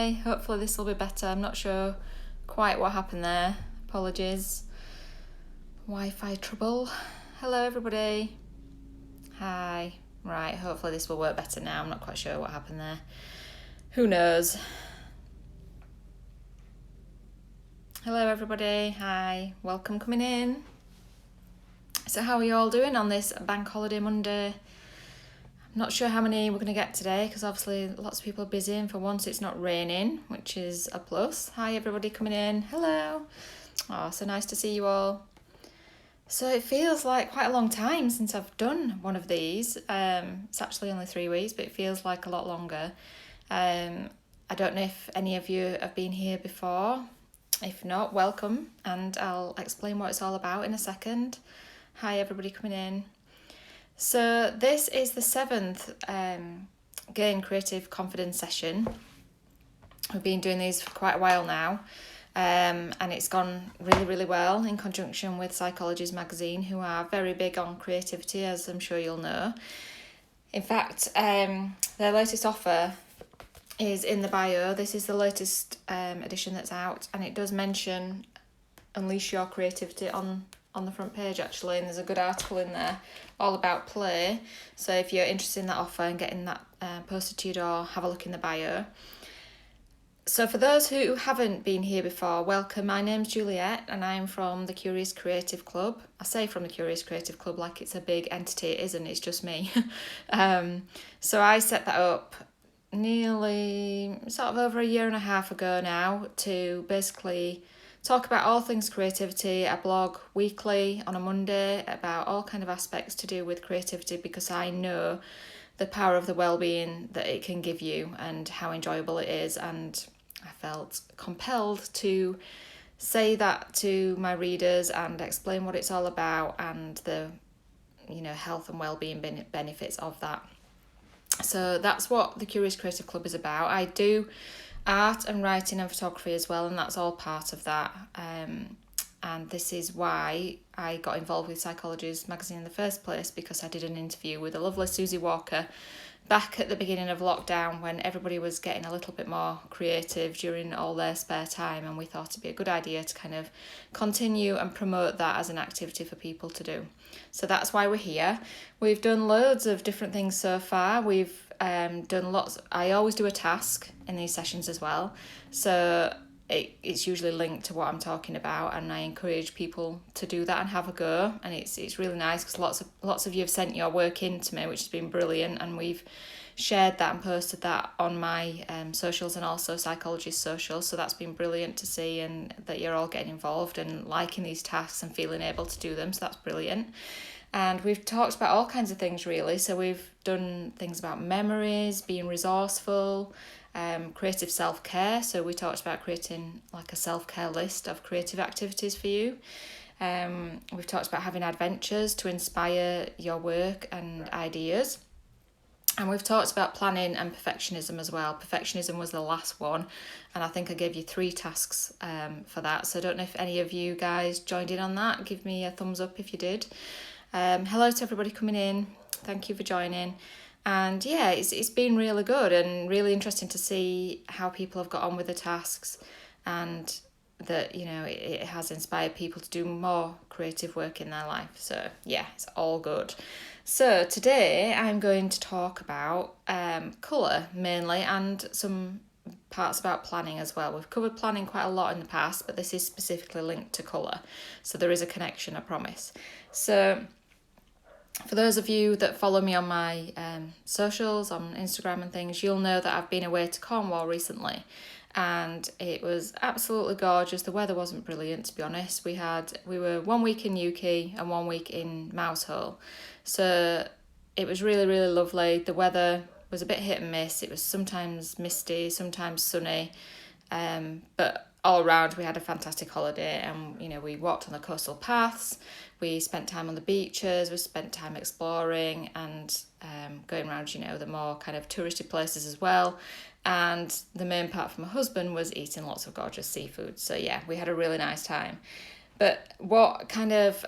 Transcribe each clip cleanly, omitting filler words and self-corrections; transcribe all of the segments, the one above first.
Hi, hopefully this will be better. I'm not sure quite what happened there. Apologies. Wi-Fi trouble. Hello everybody. Hi. Right, hopefully this will work better now. I'm not quite sure what happened there. Who knows? Hello everybody. Hi. Welcome coming in. So how are you all doing on this bank holiday Monday? I'm not sure how many we're going to get today because obviously lots of people are busy and for once it's not raining, which is a plus. Hi everybody coming in. Hello. Oh, so nice to see you all. So it feels like quite a long time since I've done one of these. It's actually only 3 weeks, but it feels like a lot longer. I don't know if any of you have been here before. If not, welcome, and I'll explain what it's all about in a second. Hi everybody coming in. So this is the 7th Gain Creative Confidence session. We've been doing these for quite a while now, and it's gone really, really well in conjunction with Psychologies magazine, who are very big on creativity, as I'm sure you'll know. In fact, their latest offer is in the bio. This is the latest edition that's out, and it does mention Unleash Your Creativity on the front page actually, and there's a good article in there all about play. So if you're interested in that offer and getting that posted to your door, have a look in the bio. So for those who haven't been here before, welcome. My name's Juliet and I'm from the Curious Creative Club. I say from the Curious Creative Club like it's a big entity. It isn't, it's just me. So I set that up nearly sort of over a year and a half ago now to basically talk about all things creativity. I blog weekly on a Monday about all kind of aspects to do with creativity because I know the power of the well-being that it can give you and how enjoyable it is, and I felt compelled to say that to my readers and explain what it's all about and the health and well-being benefits of that. So that's what the Curious Creative Club is about. I do art and writing and photography as well, and that's all part of that. And this is why I got involved with Psychologies magazine in the first place, because I did an interview with the lovely Susie Walker back at the beginning of lockdown when everybody was getting a little bit more creative during all their spare time, and we thought it'd be a good idea to kind of continue and promote that as an activity for people to do. So that's why we're here. We've done loads of different things so far. We've done lots. I always do a task in these sessions as well, so it's usually linked to what I'm talking about, and I encourage people to do that and have a go. And it's really nice because lots of you have sent your work in to me, which has been brilliant, and we've shared that and posted that on my socials and also Psychology's socials. So that's been brilliant to see, and that you're all getting involved and liking these tasks and feeling able to do them. So that's brilliant. And we've talked about all kinds of things really. So we've done things about memories, being resourceful, creative self-care. So we talked about creating like a self-care list of creative activities for you. We've talked about having adventures to inspire your work and ideas. And we've talked about planning and perfectionism as well. Perfectionism was the last one, and I think I gave you 3 tasks for that. So I don't know if any of you guys joined in on that. Give me a thumbs up if you did. Hello to everybody coming in. Thank you for joining. And yeah, it's been really good and really interesting to see how people have got on with the tasks, and that it has inspired people to do more creative work in their life. So yeah, it's all good. So today I'm going to talk about colour mainly, and some parts about planning as well. We've covered planning quite a lot in the past, but this is specifically linked to colour, so there is a connection, I promise. So for those of you that follow me on my socials, on Instagram and things, you'll know that I've been away to Cornwall recently, and it was absolutely gorgeous. The weather wasn't brilliant, to be honest. We were 1 week in Newquay and 1 week in Mousehole, so it was really, really lovely. The weather was a bit hit and miss. It was sometimes misty, sometimes sunny, but all around we had a fantastic holiday, and we walked on the coastal paths, we spent time on the beaches, we spent time exploring and going around the more kind of touristy places as well. And the main part for my husband was eating lots of gorgeous seafood. So yeah, we had a really nice time. But what kind of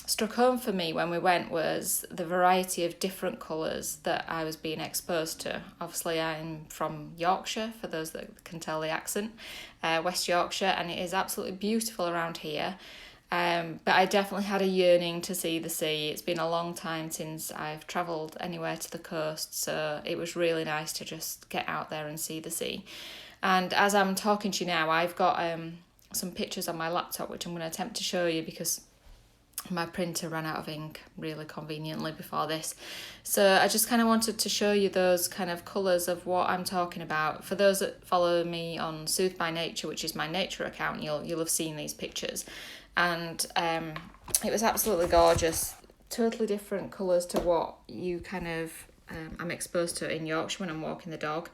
struck home for me when we went was the variety of different colours that I was being exposed to. Obviously, I'm from Yorkshire, for those that can tell the accent, West Yorkshire, and it is absolutely beautiful around here. But I definitely had a yearning to see the sea. It's been a long time since I've travelled anywhere to the coast, so it was really nice to just get out there and see the sea. And as I'm talking to you now, I've got some pictures on my laptop which I'm going to attempt to show you because my printer ran out of ink really conveniently before this. So I just kind of wanted to show you those kind of colours of what I'm talking about. For those that follow me on Soothed by Nature, which is my nature account, you'll have seen these pictures. And it was absolutely gorgeous. Totally different colours to what you kind of I'm exposed to in Yorkshire when I'm walking the dog.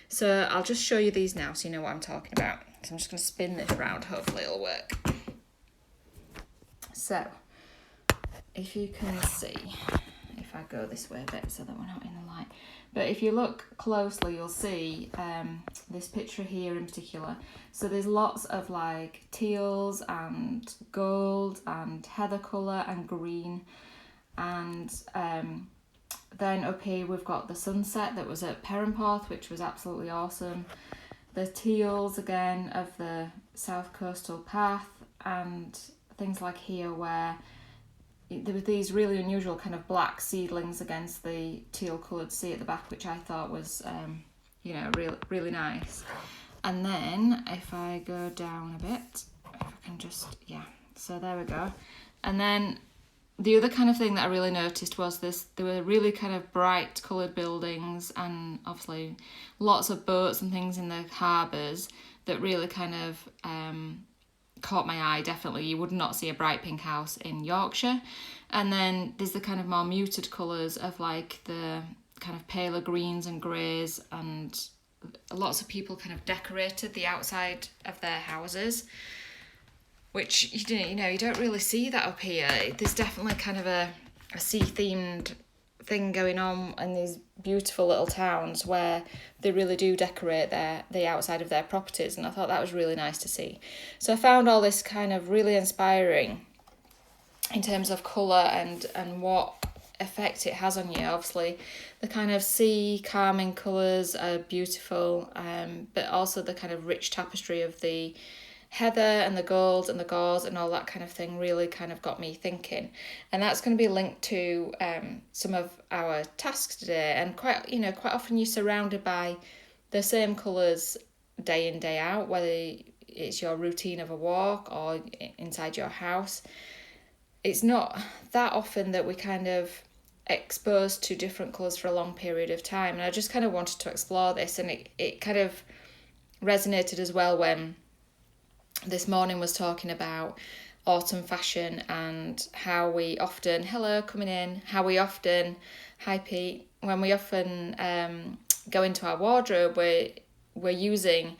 So I'll just show you these now so you know what I'm talking about. So I'm just going to spin this round, hopefully it'll work. So, if you can see, if I go this way a bit so that we're not in the light. But if you look closely, you'll see this picture here in particular. So there's lots of like teals and gold and heather colour and green. And then up here we've got the sunset that was at Perranporth, which was absolutely awesome. The teals again of the South Coastal Path, and things like here where there were these really unusual kind of black seedlings against the teal coloured sea at the back, which I thought was, really nice. And then if I go down a bit, if I can just, so there we go. And then the other kind of thing that I really noticed was there were really kind of bright coloured buildings and obviously lots of boats and things in the harbours that really kind of caught my eye, definitely. You would not see a bright pink house in Yorkshire. And then there's the kind of more muted colours of like the kind of paler greens and greys, and lots of people kind of decorated the outside of their houses, which you don't really see that up here. There's definitely kind of a sea-themed thing going on in these beautiful little towns where they really do decorate the outside of their properties, and I thought that was really nice to see. So I found all this kind of really inspiring in terms of colour and what effect it has on you. Obviously the kind of sea calming colours are beautiful, but also the kind of rich tapestry of the heather and the gold and the gauze and all that kind of thing really kind of got me thinking. And that's going to be linked to some of our tasks today. And quite often you're surrounded by the same colours day in, day out, whether it's your routine of a walk or inside your house. It's not that often that we kind of exposed to different colours for a long period of time. And I just kind of wanted to explore this, and it kind of resonated as well when this morning was talking about autumn fashion and how we often, hi Pete, when we often go into our wardrobe, we're using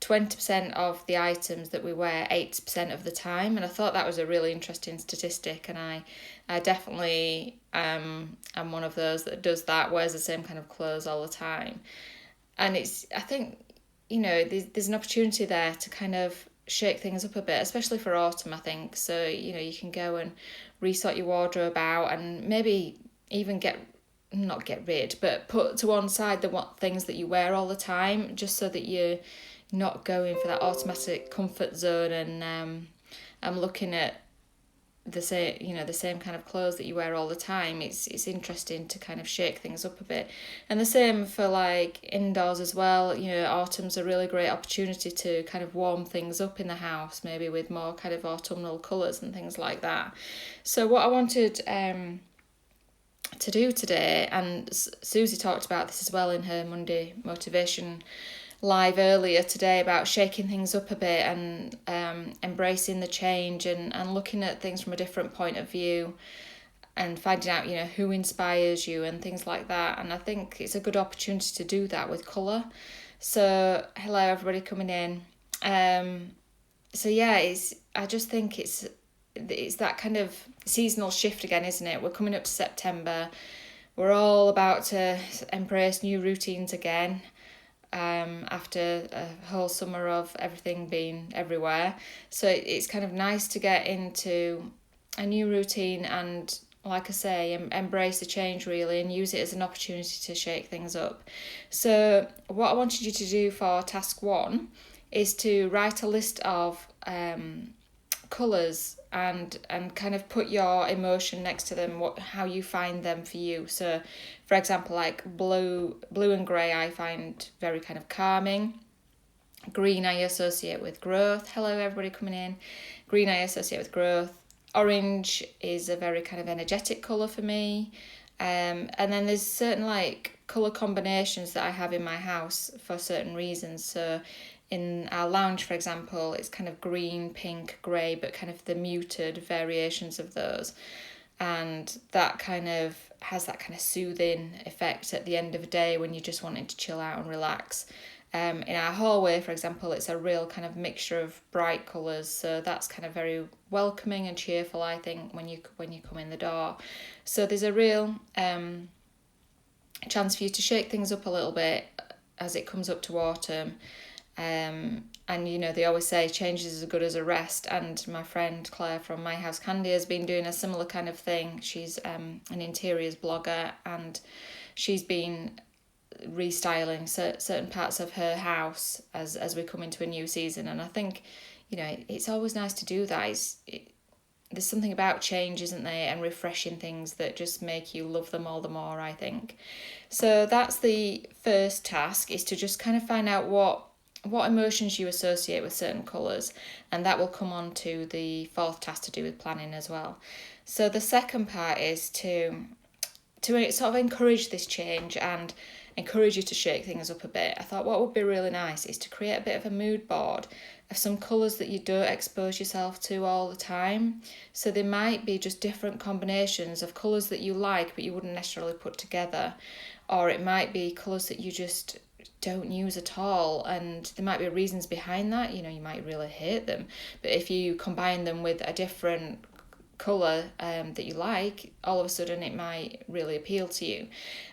20% of the items that we wear 80% of the time. And I thought that was a really interesting statistic, and I definitely am one of those that does that, wears the same kind of clothes all the time. And I think there's an opportunity there to kind of shake things up a bit, especially for autumn, I think. So you can go and resort your wardrobe out and maybe even not get rid, but put to one side the things that you wear all the time, just so that you're not going for that automatic comfort zone. And I'm looking at the same kind of clothes that you wear all the time. It's interesting to kind of shake things up a bit. And the same for like indoors as well. Autumn's a really great opportunity to kind of warm things up in the house, maybe with more kind of autumnal colours and things like that. So what I wanted to do today, and Susie talked about this as well in her Monday Motivation live earlier today, about shaking things up a bit and embracing the change and looking at things from a different point of view and finding out who inspires you and things like that. And I think it's a good opportunity to do that with colour. So hello everybody coming in. I just think it's that kind of seasonal shift again, isn't it? We're coming up to September. We're all about to embrace new routines again. after a whole summer of everything being everywhere. So it's kind of nice to get into a new routine and, like I say, embrace the change really and use it as an opportunity to shake things up. So what I wanted you to do for task 1 is to write a list of colours and kind of put your emotion next to them, how you find them for you. So for example, like blue and grey I find very kind of calming. Green I associate with growth. Hello everybody coming in. Green I associate with growth. Orange is a very kind of energetic colour for me. And then there's certain like colour combinations that I have in my house for certain reasons. So in our lounge, for example, it's kind of green, pink, grey, but kind of the muted variations of those. And that kind of has that kind of soothing effect at the end of the day when you're just wanting to chill out and relax. In our hallway, for example, it's a real kind of mixture of bright colours, so that's kind of very welcoming and cheerful, I think, when you come in the door. So there's a real chance for you to shake things up a little bit as it comes up to autumn. And you know, they always say change is as good as a rest, and my friend Claire from My House Candy has been doing a similar kind of thing. She's an interiors blogger, and she's been restyling certain parts of her house as we come into a new season. And I think, you know, it's always nice to do that. There's something about change, isn't there, and refreshing things that just make you love them all the more, I think. So that's the first task, is to just kind of find out what emotions you associate with certain colours, and that will come on to the 4th task to do with planning as well. So the second part is to sort of encourage this change and encourage you to shake things up a bit. I thought what would be really nice is to create a bit of a mood board of some colours that you don't expose yourself to all the time. So there might be just different combinations of colours that you like but you wouldn't necessarily put together, or it might be colours that you just don't use at all, and there might be reasons behind that. You know, you might really hate them, but if you combine them with a different colour that you like, all of a sudden it might really appeal to you.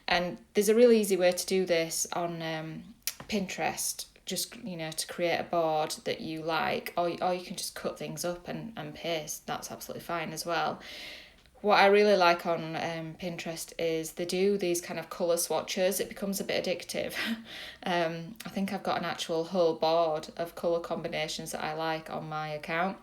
And there's a really easy way to do this on Pinterest, just, you know, to create a board that you like, or you can just cut things up and paste. That's absolutely fine as well. What I really like on Pinterest is they do these kind of colour swatches. It becomes a bit addictive. I think I've got an actual whole board of colour combinations that I like on my account.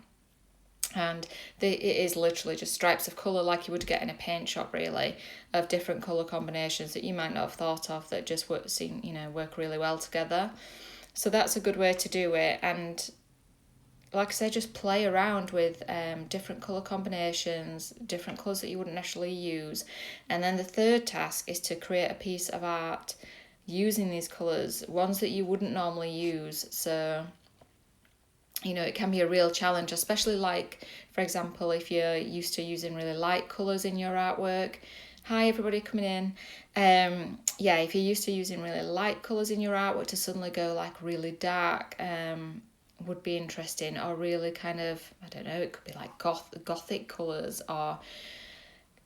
And it is literally just stripes of colour like you would get in a paint shop, really, of different colour combinations that you might not have thought of that just work really well together. So that's a good way to do it. And like I say, just play around with different colour combinations, different colours that you wouldn't necessarily use. And then the third task is to create a piece of art using these colours, ones that you wouldn't normally use. So, you know, it can be a real challenge, especially like, for example, if you're used to using really light colours in your artwork. Hi everybody coming in. If you're used to using really light colours in your artwork, to suddenly go like really dark would be interesting, or really kind of, I don't know, it could be like gothic colours, or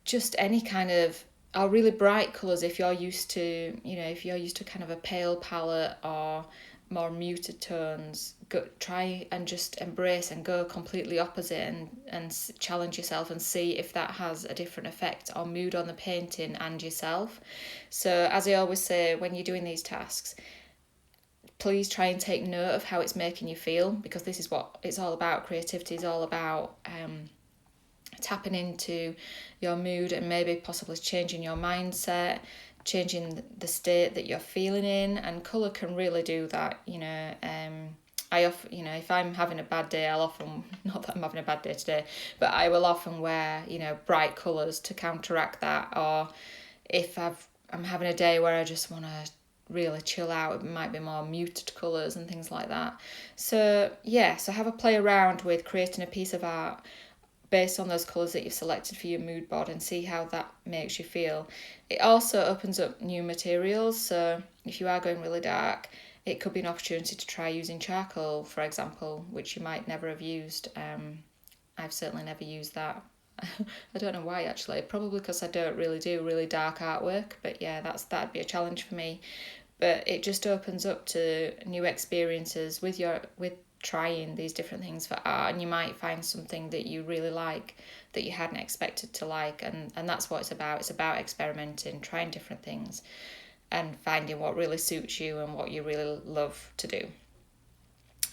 just any kind of, or really bright colours if you're used to, you know, if you're used to kind of a pale palette or more muted tones. Try and just embrace and go completely opposite and challenge yourself and see if that has a different effect or mood on the painting and yourself. So as I always say, when you're doing these tasks, please try and take note of how it's making you feel, because this is what it's all about. Creativity is all about tapping into your mood and maybe possibly changing your mindset, changing the state that you're feeling in, and colour can really do that. You know, if I'm having a bad day, I'll often, not that I'm having a bad day today, but I will often wear, you know, bright colours to counteract that. Or if I'm having a day where I just want to really chill out, it might be more muted colours and things like that. So have a play around with creating a piece of art based on those colours that you've selected for your mood board and see how that makes you feel. It also opens up new materials, so if you are going really dark, it could be an opportunity to try using charcoal, for example, which you might never have used. I've certainly never used that. I don't know why, actually, probably because I don't really do really dark artwork, but yeah, that'd be a challenge for me. but it just opens up to new experiences with trying these different things for art, and you might find something that you really like that you hadn't expected to like, and that's what it's about. It's about experimenting, trying different things, and finding what really suits you and what you really love to do.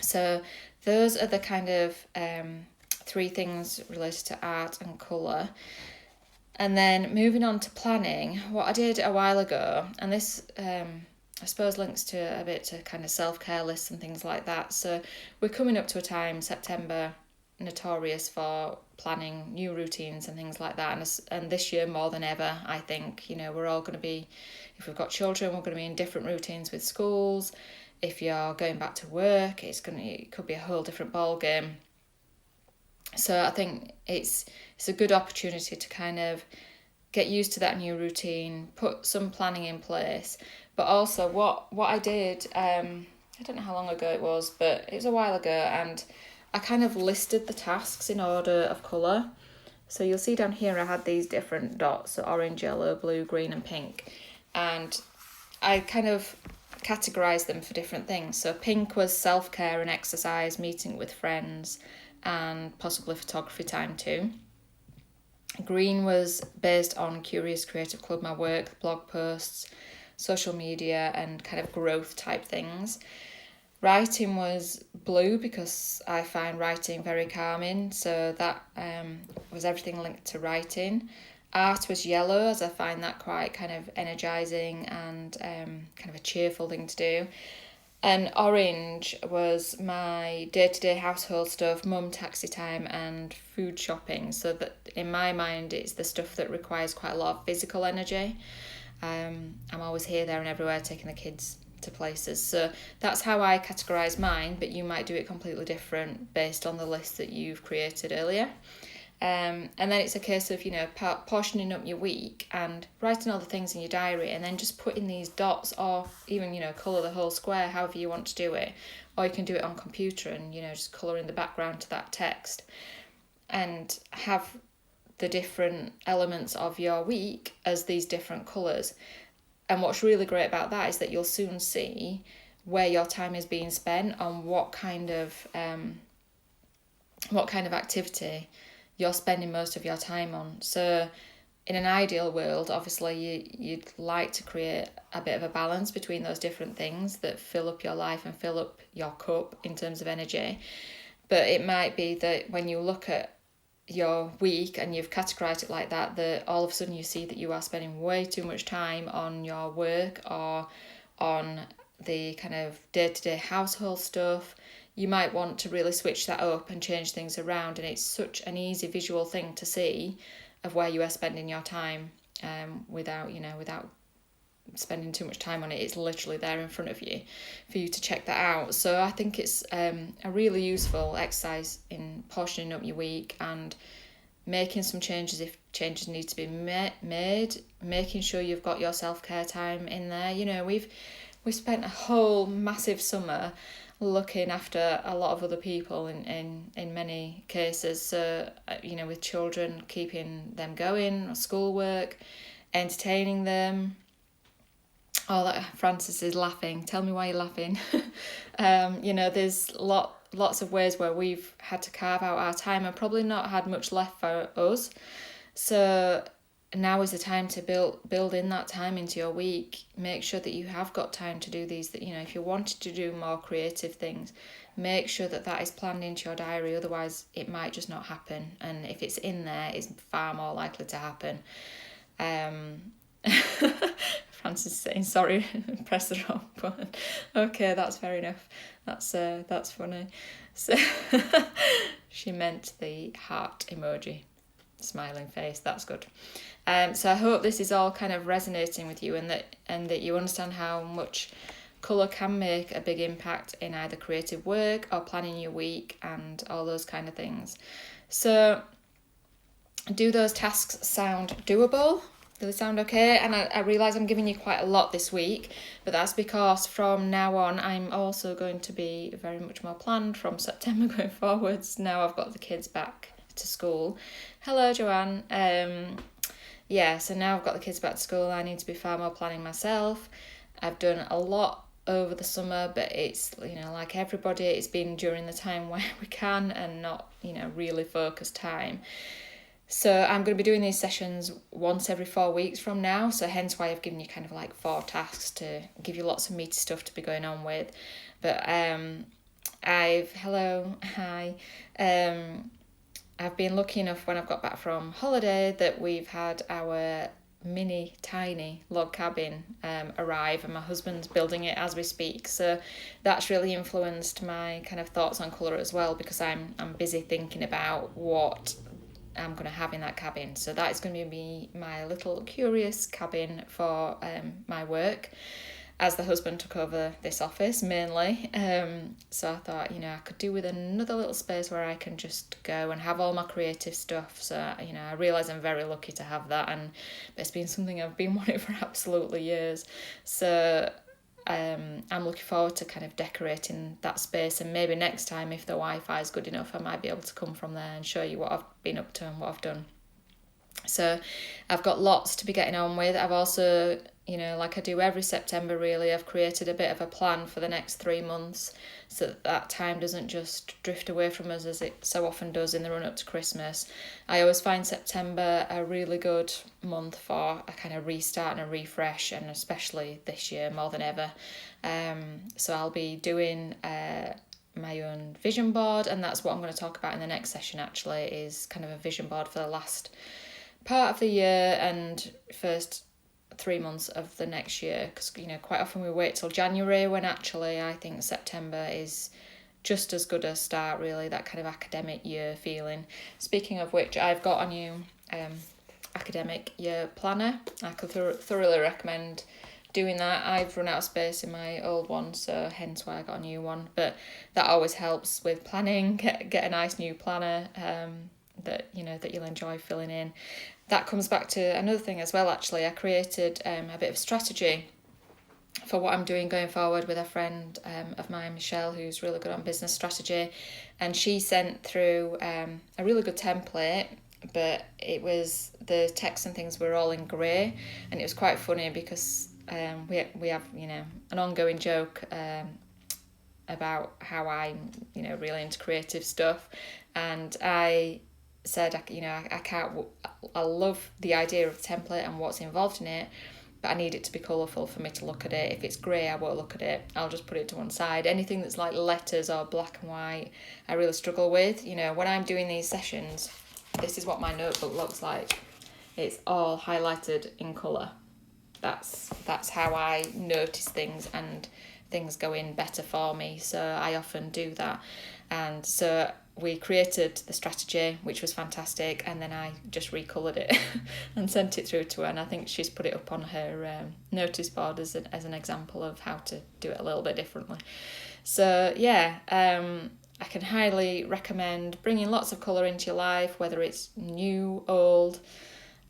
So those are the kind of 3 things related to art and colour. And then moving on to planning, what I did a while ago, and this I suppose links to a bit to kind of self-care lists and things like that. So we're coming up to a time, September, notorious for planning new routines and things like that. And this year more than ever, I think, we're all going to be, if we've got children, we're going to be in different routines with schools. If you're going back to work, it could be a whole different ball game. So I think it's a good opportunity to kind of get used to that new routine, put some planning in place. But also what I did, I don't know how long ago it was, but it was a while ago, and I kind of listed the tasks in order of colour. So you'll see down here I had these different dots, so orange, yellow, blue, green and pink. And I kind of categorised them for different things. So pink was self-care and exercise, meeting with friends, and possibly photography time too. Green was based on Curious Creative Club, my work, blog posts, social media and kind of growth type things. Writing was blue because I find writing very calming, so that was everything linked to writing. Art was yellow, as I find that quite kind of energising and kind of a cheerful thing to do. And orange was my day-to-day household stuff, mum, taxi time and food shopping. So that in my mind, it's the stuff that requires quite a lot of physical energy. I'm always here, there and everywhere taking the kids to places. So that's how I categorise mine, but you might do it completely different based on the list that you've created earlier. And then it's a case of, portioning up your week and writing all the things in your diary and then just putting these dots or even, colour the whole square, however you want to do it. Or you can do it on computer and, just colour in the background to that text and have the different elements of your week as these different colours. And what's really great about that is that you'll soon see where your time is being spent on what kind of activity you're spending most of your time on. So in an ideal world, obviously you'd like to create a bit of a balance between those different things that fill up your life and fill up your cup in terms of energy. But it might be that when you look at your week and you've categorized it like that all of a sudden you see that you are spending way too much time on your work or on the kind of day-to-day household stuff. You might want to really switch that up and change things around, and it's such an easy visual thing to see of where you are spending your time without spending too much time on it. It's literally there in front of you for you to check that out. So I think it's a really useful exercise in portioning up your week and making some changes if changes need to be made, making sure you've got your self-care time in there. We've spent a whole massive summer looking after a lot of other people in many cases. So, with children, keeping them going, schoolwork, entertaining them. Oh, that Francis is laughing. Tell me why you're laughing. There's lots of ways where we've had to carve out our time and probably not had much left for us. So now is the time to build in that time into your week. Make sure that you have got time to do these, that if you wanted to do more creative things, make sure that is planned into your diary. Otherwise it might just not happen, and if it's in there, it's far more likely to happen. Francis is saying sorry, press the wrong button. Okay, that's fair enough. That's funny. So she meant the heart emoji, smiling face. That's good. So I hope this is all kind of resonating with you, and that you understand how much colour can make a big impact in either creative work or planning your week and all those kind of things. So do those tasks sound doable? Do they sound okay? And I realise I'm giving you quite a lot this week, but that's because from now on I'm also going to be very much more planned from September going forwards. Now I've got the kids back to school. Hello, Joanne. So now I've got the kids back to school, I need to be far more planning myself. I've done a lot over the summer, but it's, like everybody, it's been during the time where we can and not, really focused time. So I'm going to be doing these sessions once every 4 weeks from now. So hence why I've given you kind of like 4 tasks to give you lots of meaty stuff to be going on with. But hi. I've been lucky enough when I've got back from holiday that we've had our mini tiny log cabin arrive, and my husband's building it as we speak. So that's really influenced my kind of thoughts on colour as well, because I'm busy thinking about what I'm going to have in that cabin. So that is going to be my little curious cabin for my work, as the husband took over this office mainly. So I thought, I could do with another little space where I can just go and have all my creative stuff. So, I realise I'm very lucky to have that, and it's been something I've been wanting for absolutely years. So I'm looking forward to kind of decorating that space, and maybe next time, if the Wi-Fi is good enough, I might be able to come from there and show you what I've been up to and what I've done. So I've got lots to be getting on with. I've also, like I do every September really, I've created a bit of a plan for the next 3 months, so that time doesn't just drift away from us as it so often does in the run up to Christmas. I always find September a really good month for a kind of restart and a refresh, and especially this year more than ever. So I'll be doing my own vision board, and that's what I'm going to talk about in the next session actually, is kind of a vision board for the last part of the year and first 3 months of the next year, because quite often we wait till January, when actually I think September is just as good a start really, that kind of academic year feeling. Speaking of which, I've got a new academic year planner. I could thoroughly recommend doing that. I've run out of space in my old one, so hence why I got a new one, but that always helps with planning. Get a nice new planner that you'll enjoy filling in. That comes back to another thing as well actually. I created a bit of strategy for what I'm doing going forward with a friend of mine, Michelle, who's really good on business strategy, and she sent through a really good template, but it was, the text and things were all in grey, and it was quite funny because we have an ongoing joke about how I'm really into creative stuff, and I said I love the idea of the template and what's involved in it, but I need it to be colourful for me to look at it. If it's grey, I won't look at it. I'll just put it to one side. Anything that's like letters or black and white, I really struggle with. When I'm doing these sessions, this is what my notebook looks like. It's all highlighted in colour. That's how I notice things, and things go in better for me. So I often do that. And so we created the strategy, which was fantastic, and then I just recoloured it and sent it through to her, and I think she's put it up on her notice board as an example of how to do it a little bit differently. So yeah, I can highly recommend bringing lots of colour into your life, whether it's new, old,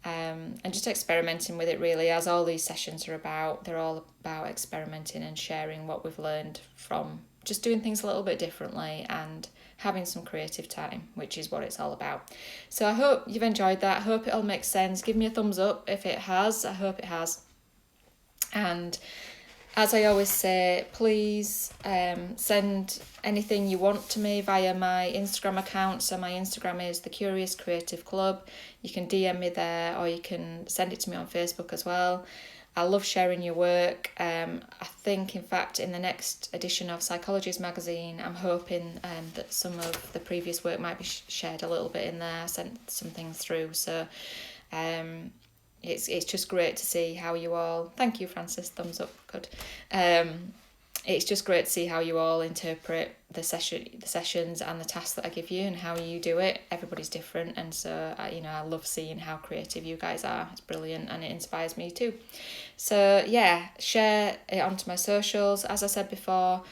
and just experimenting with it really, as all these sessions are about. They're all about experimenting and sharing what we've learned from just doing things a little bit differently and having some creative time, which is what it's all about. So I hope you've enjoyed that. I hope it all makes sense. Give me a thumbs up if it has. I hope it has. And as I always say, please send anything you want to me via my Instagram account. So my Instagram is The Curious Creative Club. You can DM me there, or you can send it to me on Facebook as well. I love sharing your work. I think, in fact, in the next edition of Psychologist magazine, I'm hoping that some of the previous work might be shared a little bit in there. I sent some things through. So it's just great to see how you all... Thank you, Francis. Thumbs up. Good. It's just great to see how you all interpret the sessions and the tasks that I give you and how you do it. Everybody's different, and so I love seeing how creative you guys are. It's brilliant, and it inspires me too. So yeah, share it onto my socials. As I said before,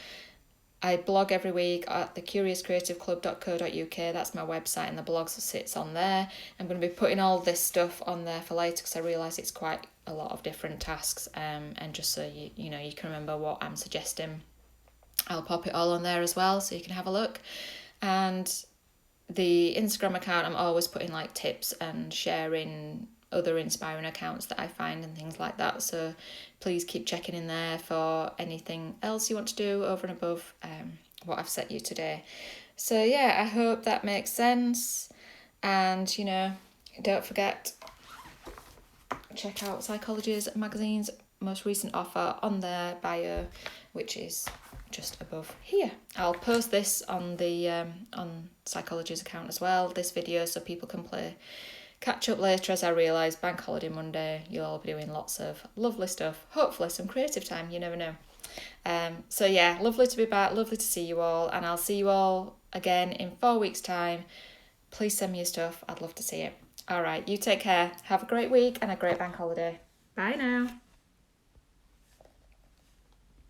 I blog every week at thecuriouscreativeclub.co.uk. That's my website, and the blog sits on there. I'm going to be putting all this stuff on there for later, because I realise it's quite a lot of different tasks, and just so you can remember what I'm suggesting, I'll pop it all on there as well, so you can have a look. And the Instagram account, I'm always putting like tips and sharing other inspiring accounts that I find and things like that. So please keep checking in there for anything else you want to do over and above what I've set you today. So yeah, I hope that makes sense. And, you know, don't forget, check out Psychology's magazine's most recent offer on their bio, which is just above here. I'll post this on the on Psychology's account as well, this video, so people can catch up later. As I realise, Bank Holiday Monday, you'll all be doing lots of lovely stuff, hopefully some creative time, you never know. So yeah, lovely to be back, lovely to see you all, and I'll see you all again in 4 weeks' time. Please send me your stuff, I'd love to see it. All right, you take care, have a great week and a great bank holiday. Bye now.